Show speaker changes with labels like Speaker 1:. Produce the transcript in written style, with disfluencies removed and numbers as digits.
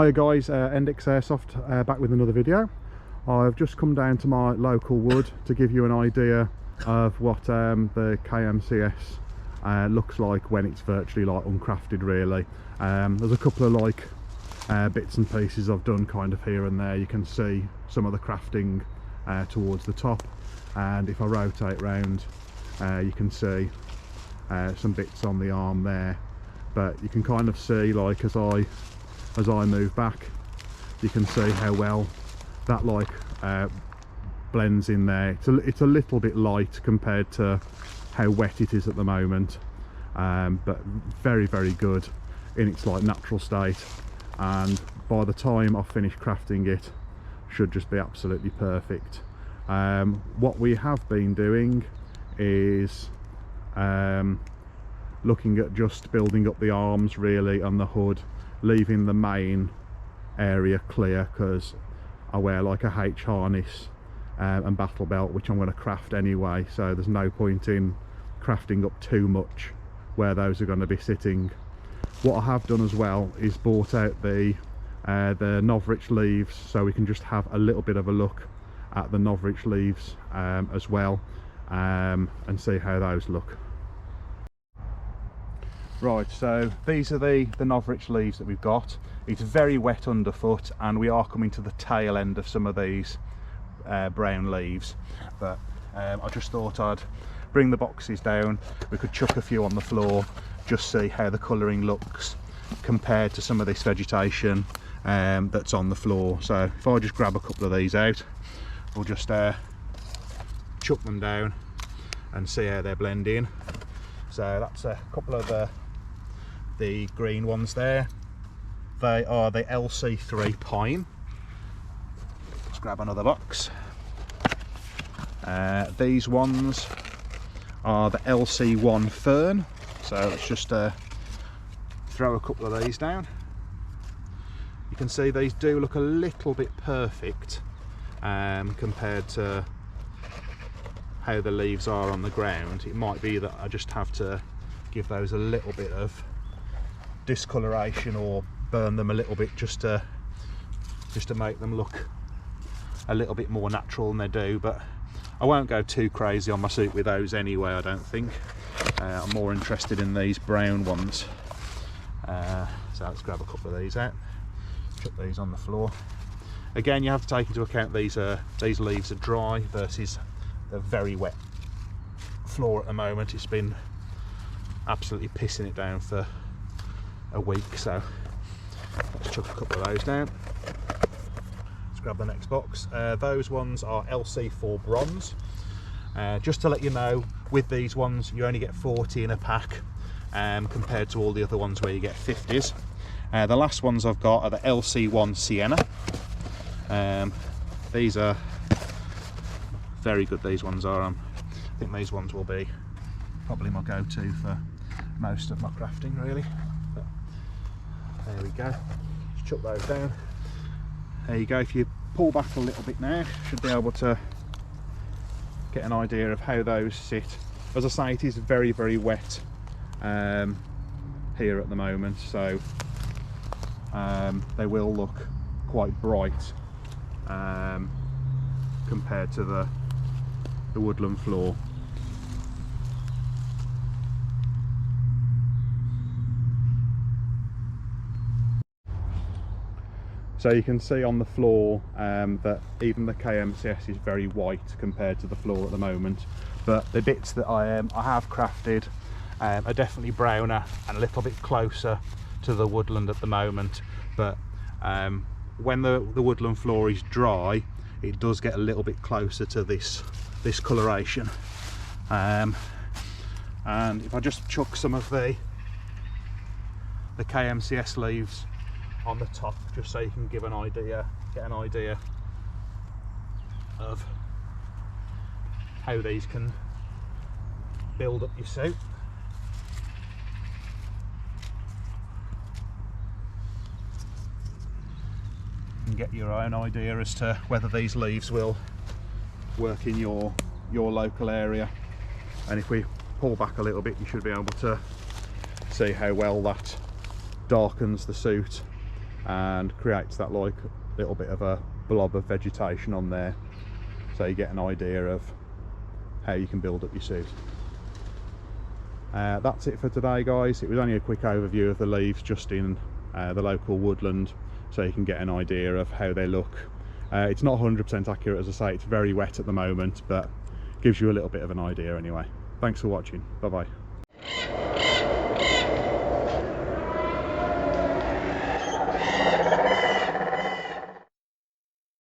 Speaker 1: Hiya guys, Endix Airsoft back with another video. I've just come down to my local wood to give you an idea of what the KMCS looks like when it's virtually like uncrafted really. There's a couple of like bits and pieces I've done kind of here and there. You can see some of the crafting towards the top, and if I rotate round you can see some bits on the arm there, but you can kind of see like as I move back, you can see how well that like blends in there. It's a little bit light compared to how wet it is at the moment, but very good in its like natural state, and by the time I finish crafting it should just be absolutely perfect. What we have been doing is looking at just building up the arms really and the hood, leaving the main area clear because I wear like a H harness and battle belt, which I'm going to craft anyway, so there's no point in crafting up too much where those are going to be sitting. What I have done as well is bought out the Novritsch leaves, so we can just have a little bit of a look at the Novritsch leaves as well, and see how those look. Right, so these are the Novritsch leaves that we've got. It's very wet underfoot, and we are coming to the tail end of some of these brown leaves, but I just thought I'd bring the boxes down. We could chuck a few on the floor, just see how the colouring looks compared to some of this vegetation that's on the floor. So if I just grab a couple of these out, we'll just chuck them down and see how they blend in. So that's a couple of the green ones there. They are the LC3 pine. Let's grab another box. These ones are the LC1 fern. So let's just throw a couple of these down. You can see these do look a little bit perfect compared to how the leaves are on the ground. It might be that I just have to give those a little bit of discoloration or burn them a little bit just to make them look a little bit more natural than they do, but I won't go too crazy on my suit with those anyway, I don't think. I'm more interested in these brown ones. So let's grab a couple of these out, chuck these on the floor. Again, you have to take into account these leaves are dry versus a very wet floor at the moment. It's been absolutely pissing it down for a week, so let's chuck a couple of those down. Let's grab the next box. Those ones are LC4 bronze. Just to let you know, with these ones you only get 40 in a pack compared to all the other ones where you get 50s. The last ones I've got are the LC1 sienna. These are very good, these ones are. I think these ones will be probably my go-to for most of my crafting really. But there we go, just chuck those down. There you go. If you pull back a little bit now, you should be able to get an idea of how those sit. As I say, it is very wet here at the moment, so they will look quite bright compared to the woodland floor. So you can see on the floor that even the KMCS is very white compared to the floor at the moment, but the bits that I have crafted are definitely browner and a little bit closer to the woodland at the moment. But when the woodland floor is dry, it does get a little bit closer to this coloration. And if I just chuck some of the KMCS leaves on the top, just so you can get an idea of how these can build up your suit. And get your own idea as to whether these leaves will work in your local area. And if we pull back a little bit, you should be able to see how well that darkens the suit and creates that like little bit of a blob of vegetation on there, so you get an idea of how you can build up your suit. That's it for today, guys. It was only a quick overview of the leaves just in the local woodland, so you can get an idea of how they look. It's not 100% accurate, as I say, it's very wet at the moment, but gives you a little bit of an idea anyway. Thanks for watching. Bye bye.